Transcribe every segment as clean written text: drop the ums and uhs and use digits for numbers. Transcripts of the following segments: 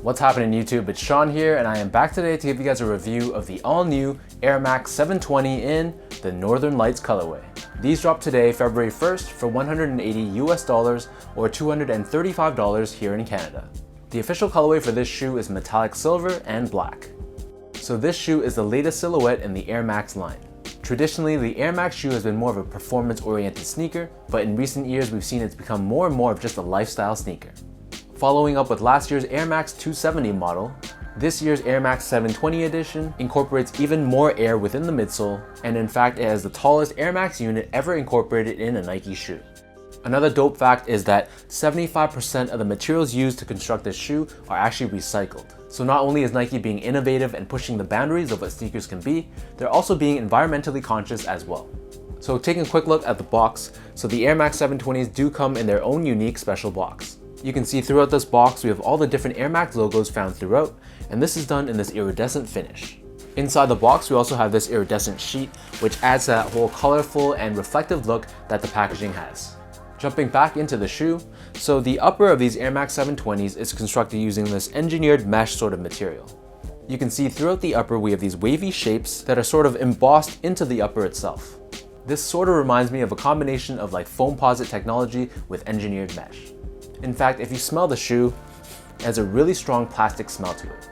What's happening YouTube? It's Sean here and I am back today to give you guys a review of the all-new Air Max 720 in the Northern Lights colorway. These dropped today, February 1st for $180 US or $235 here in Canada. The official colorway for this shoe is metallic silver and black. So this shoe is the latest silhouette in the Air Max line. Traditionally, the Air Max shoe has been more of a performance-oriented sneaker, but in recent years we've seen it's become more and more of just a lifestyle sneaker. Following up with last year's Air Max 270 model, this year's Air Max 720 edition incorporates even more air within the midsole, and in fact it has the tallest Air Max unit ever incorporated in a Nike shoe. Another dope fact is that 75% of the materials used to construct this shoe are actually recycled. So not only is Nike being innovative and pushing the boundaries of what sneakers can be, they're also being environmentally conscious as well. So taking a quick look at the box, so the Air Max 720s do come in their own unique special box. You can see throughout this box we have all the different Air Max logos found throughout, and this is done in this iridescent finish. Inside the box we also have this iridescent sheet, which adds to that whole colorful and reflective look that the packaging has. Jumping back into the shoe, so the upper of these Air Max 720s is constructed using this engineered mesh sort of material. You can see throughout the upper we have these wavy shapes that are sort of embossed into the upper itself. This sort of reminds me of a combination of like foamposite technology with engineered mesh. In fact, if you smell the shoe, it has a really strong plastic smell to it.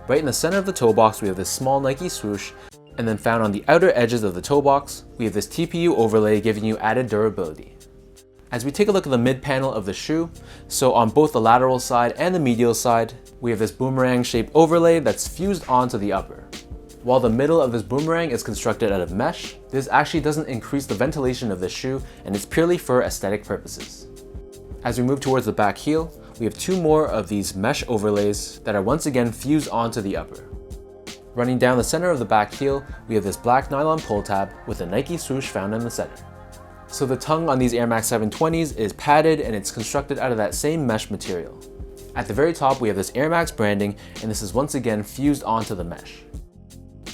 Right in the center of the toe box we have this small Nike swoosh, and then found on the outer edges of the toe box we have this TPU overlay giving you added durability. As we take a look at the mid panel of the shoe, so on both the lateral side and the medial side, we have this boomerang shaped overlay that's fused onto the upper. While the middle of this boomerang is constructed out of mesh, this actually doesn't increase the ventilation of the shoe and it's purely for aesthetic purposes. As we move towards the back heel, we have two more of these mesh overlays that are once again fused onto the upper. Running down the center of the back heel, we have this black nylon pull tab with a Nike swoosh found in the center. So the tongue on these Air Max 720s is padded and it's constructed out of that same mesh material. At the very top we have this Air Max branding and this is once again fused onto the mesh.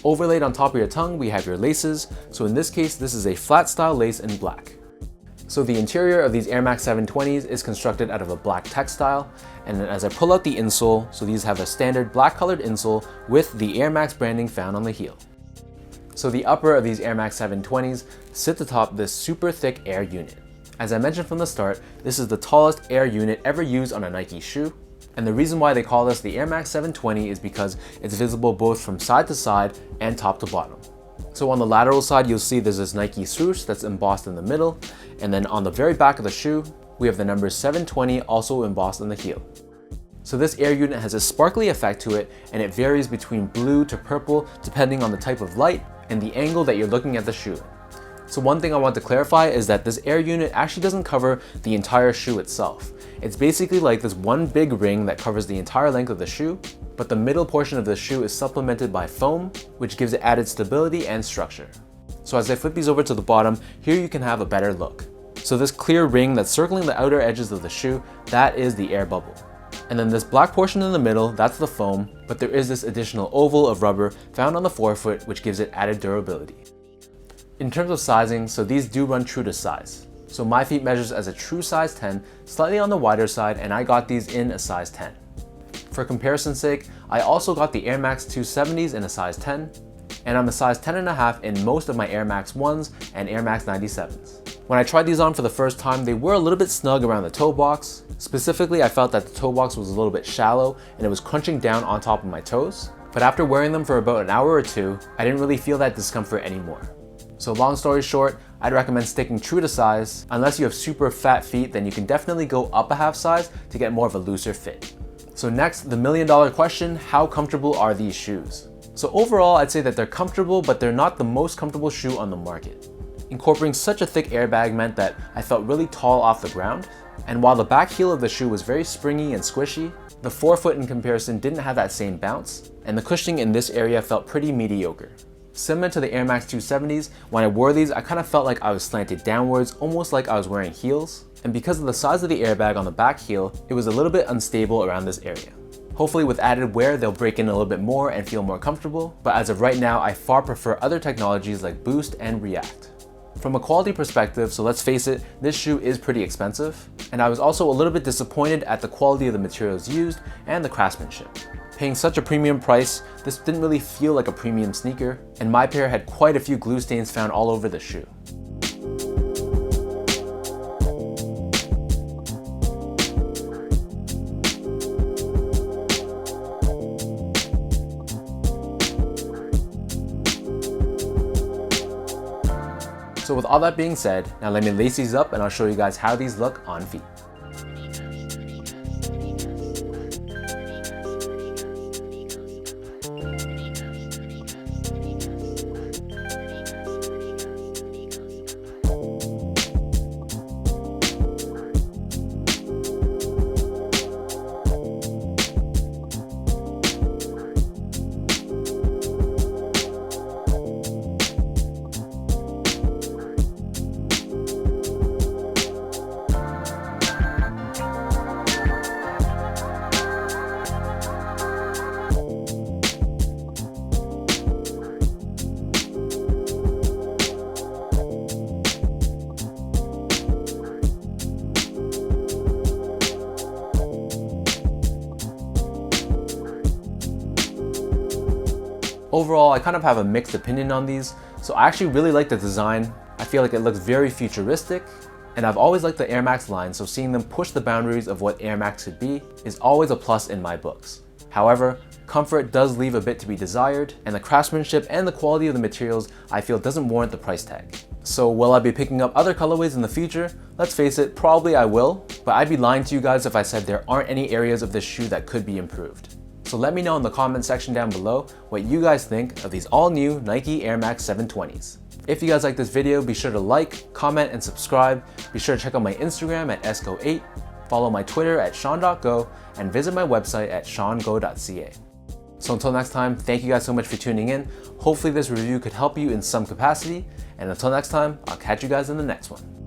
Overlaid on top of your tongue we have your laces, so in this case this is a flat style lace in black. So the interior of these Air Max 720s is constructed out of a black textile, and then as I pull out the insole, so these have a standard black colored insole with the Air Max branding found on the heel. So the upper of these Air Max 720s sits atop this super thick air unit. As I mentioned from the start, this is the tallest air unit ever used on a Nike shoe, and the reason why they call this the Air Max 720 is because it's visible both from side to side and top to bottom. So on the lateral side, you'll see there's this Nike swoosh that's embossed in the middle, and then on the very back of the shoe, we have the number 720 also embossed in the heel. So this air unit has a sparkly effect to it, and it varies between blue to purple depending on the type of light and the angle that you're looking at the shoe in. So one thing I want to clarify is that this air unit actually doesn't cover the entire shoe itself. It's basically like this one big ring that covers the entire length of the shoe, but the middle portion of the shoe is supplemented by foam, which gives it added stability and structure. So as I flip these over to the bottom, here you can have a better look. So this clear ring that's circling the outer edges of the shoe, that is the air bubble. And then this black portion in the middle, that's the foam, but there is this additional oval of rubber found on the forefoot which gives it added durability. In terms of sizing, so these do run true to size. So my feet measures as a true size 10, slightly on the wider side, and I got these in a size 10. For comparison's sake, I also got the Air Max 270s in a size 10, and I'm a size 10.5 in most of my Air Max 1s and Air Max 97s. When I tried these on for the first time, they were a little bit snug around the toe box. Specifically, I felt that the toe box was a little bit shallow and it was crunching down on top of my toes. But after wearing them for about an hour or two, I didn't really feel that discomfort anymore. So long story short, I'd recommend sticking true to size. Unless you have super fat feet, then you can definitely go up a half size to get more of a looser fit. So next, the million-dollar question, how comfortable are these shoes? So overall, I'd say that they're comfortable, but they're not the most comfortable shoe on the market. Incorporating such a thick airbag meant that I felt really tall off the ground, and while the back heel of the shoe was very springy and squishy, the forefoot in comparison didn't have that same bounce, and the cushioning in this area felt pretty mediocre. Similar to the Air Max 270s, when I wore these, I kind of felt like I was slanted downwards, almost like I was wearing heels, and because of the size of the airbag on the back heel, it was a little bit unstable around this area. Hopefully with added wear, they'll break in a little bit more and feel more comfortable, but as of right now, I far prefer other technologies like Boost and React. From a quality perspective, so let's face it, this shoe is pretty expensive, and I was also a little bit disappointed at the quality of the materials used and the craftsmanship. Paying such a premium price, this didn't really feel like a premium sneaker, and my pair had quite a few glue stains found all over the shoe. So with all that being said, now let me lace these up and I'll show you guys how these look on feet. Overall, I kind of have a mixed opinion on these. So I actually really like the design. I feel like it looks very futuristic, and I've always liked the Air Max line, so seeing them push the boundaries of what Air Max could be is always a plus in my books. However, comfort does leave a bit to be desired, and the craftsmanship and the quality of the materials I feel doesn't warrant the price tag. So will I be picking up other colorways in the future? Let's face it, probably I will, but I'd be lying to you guys if I said there aren't any areas of this shoe that could be improved. So let me know in the comment section down below what you guys think of these all new Nike Air Max 720s. If you guys like this video, be sure to like, comment, and subscribe. Be sure to check out my Instagram at esco8, follow my Twitter at sean.go, and visit my website at seango.ca. So until next time, thank you guys so much for tuning in. Hopefully this review could help you in some capacity, and until next time, I'll catch you guys in the next one.